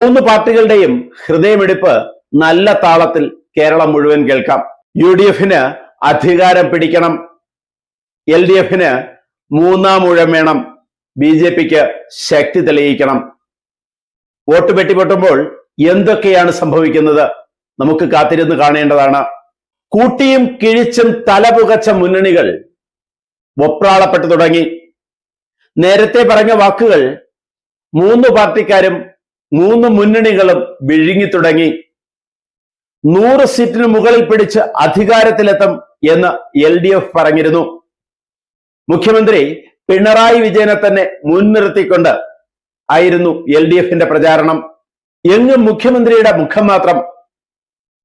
മൂന്ന് പാർട്ടികളുടെയും ഹൃദയമിടിപ്പ് നല്ല താളത്തിൽ കേരളം മുഴുവൻ കേൾക്കാം. UDF-ന് അധികാരം പിടിക്കണം, LDF-ന് മൂന്നാം ഊഴം വേണം, BJP-ക്ക് ശക്തി തെളിയിക്കണം. വോട്ട് പെട്ടിപൊട്ടുമ്പോൾ എന്തൊക്കെയാണ് സംഭവിക്കുന്നത് നമുക്ക് കാത്തിരുന്ന് കാണേണ്ടതാണ്. കൂട്ടിയും കിഴിച്ചും തലപുകച്ച മുന്നണികൾ വൊപ്രാളപ്പെട്ടു തുടങ്ങി. നേരത്തെ പറഞ്ഞ വാക്കുകൾ മൂന്ന് പാർട്ടിക്കാരും മൂന്ന് മുന്നണികളും വിഴുങ്ങി തുടങ്ങി. 100 സീറ്റിന് മുകളിൽ പിടിച്ച് അധികാരത്തിലെത്തും എന്ന് LDF പറഞ്ഞിരുന്നു. മുഖ്യമന്ത്രി പിണറായി വിജയനെ തന്നെ മുൻനിർത്തിക്കൊണ്ട് ആയിരുന്നു LDF-ന്റെ പ്രചാരണം. എങ്ങും മുഖ്യമന്ത്രിയുടെ മുഖം മാത്രം,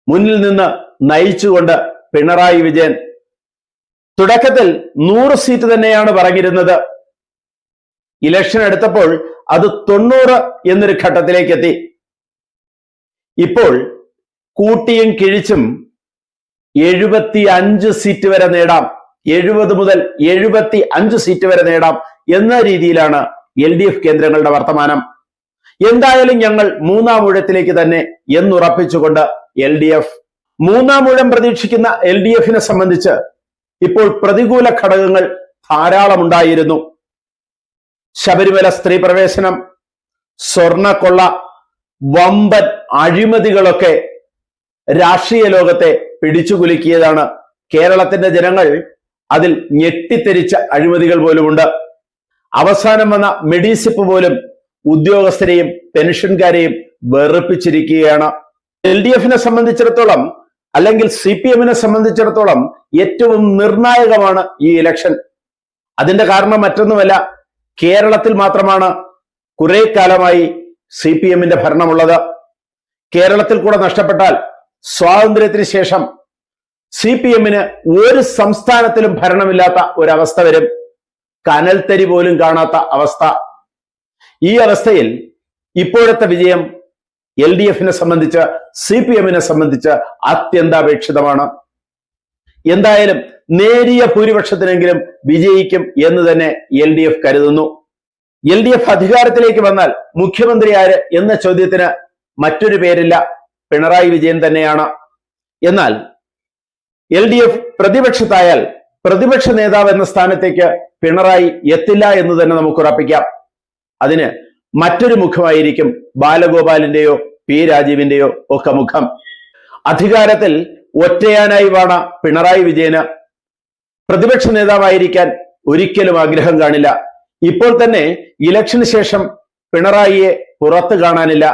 മുന്നിൽ നിന്ന് നയിച്ചുകൊണ്ട് പിണറായി വിജയൻ. തുടക്കത്തിൽ 100 സീറ്റ് തന്നെയാണ് പറഞ്ഞിരുന്നത്. ഇലക്ഷൻ എടുത്തപ്പോൾ അത് 90 എന്നൊരു ഘട്ടത്തിലേക്ക് എത്തി. ഇപ്പോൾ കൂട്ടിയും കിഴിച്ചും 75 സീറ്റ് വരെ നേടാം, 70 മുതൽ 75 സീറ്റ് വരെ നേടാം എന്ന രീതിയിലാണ് LDF കേന്ദ്രങ്ങളുടെ വർത്തമാനം. എന്തായാലും ഞങ്ങൾ മൂന്നാം ഊഴത്തിലേക്ക് തന്നെ എന്നുറപ്പിച്ചുകൊണ്ട് LDF. മൂന്നാം ഊഴം പ്രതീക്ഷിക്കുന്ന LDF-നെ സംബന്ധിച്ച് ഇപ്പോൾ പ്രതികൂല ഘടകങ്ങൾ ധാരാളമുണ്ടായിരുന്നു. ശബരിമല സ്ത്രീ പ്രവേശനം, സ്വർണക്കൊള്ള, വമ്പൻ അഴിമതികളൊക്കെ രാഷ്ട്രീയ ലോകത്തെ പിടിച്ചുകുലുക്കിയതാണ്. കേരളത്തിന്റെ ജനങ്ങൾ അതിൽ ഞെട്ടിത്തെരിച്ച അഴിമതികൾ പോലുമുണ്ട്. അവസാനം വന്ന മെഡിസിപ്പ് പോലും ഉദ്യോഗസ്ഥരെയും പെൻഷൻകാരെയും വെറുപ്പിച്ചിരിക്കുകയാണ്. LDF-നെ സംബന്ധിച്ചിടത്തോളം, അല്ലെങ്കിൽ CPM-നെ സംബന്ധിച്ചിടത്തോളം ഏറ്റവും നിർണായകമാണ് ഈ ഇലക്ഷൻ. അതിന്റെ കാരണം മറ്റൊന്നുമല്ല, കേരളത്തിൽ മാത്രമാണ് കുറെ കാലമായി CPM-ന്റെ ഭരണമുള്ളത്. കേരളത്തിൽ കൂടെ നഷ്ടപ്പെട്ടാൽ സ്വാതന്ത്ര്യത്തിന് ശേഷം CPM-ന് ഒരു സംസ്ഥാനത്തിലും ഭരണമില്ലാത്ത ഒരവസ്ഥ വരും. കനൽത്തരി പോലും കാണാത്ത അവസ്ഥ. ഈ അവസ്ഥയിൽ ഇപ്പോഴത്തെ വിജയം LDF-നെ സംബന്ധിച്ച്, CPM-നെ സംബന്ധിച്ച് അത്യന്താപേക്ഷിതമാണ്. എന്തായാലും നേരിയ ഭൂരിപക്ഷത്തിനെങ്കിലും വിജയിക്കും എന്ന് തന്നെ LDF കരുതുന്നു. LDF അധികാരത്തിലേക്ക് വന്നാൽ മുഖ്യമന്ത്രി ആര് എന്ന ചോദ്യത്തിന് മറ്റൊരു പേരില്ല, പിണറായി വിജയൻ തന്നെയാണ്. എന്നാൽ LDF പ്രതിപക്ഷത്തായാൽ പ്രതിപക്ഷ നേതാവ് എന്ന സ്ഥാനത്തേക്ക് പിണറായി എത്തില്ല എന്ന് തന്നെ നമുക്ക് ഉറപ്പിക്കാം. അതിന് മറ്റൊരു മുഖമായിരിക്കും ബാലഗോപാലിന്റെയോ P. രാജീവിന്റെയോ ഒക്കെ മുഖം. അധികാരത്തിൽ ഒറ്റയാനായി വാണ പിണറായി വിജയന് പ്രതിപക്ഷ നേതാവായിരിക്കാൻ ഒരിക്കലും ആഗ്രഹം കാണില്ല. ഇപ്പോൾ തന്നെ ഇലക്ഷന് ശേഷം പിണറായിയെ പുറത്തു കാണാനില്ല.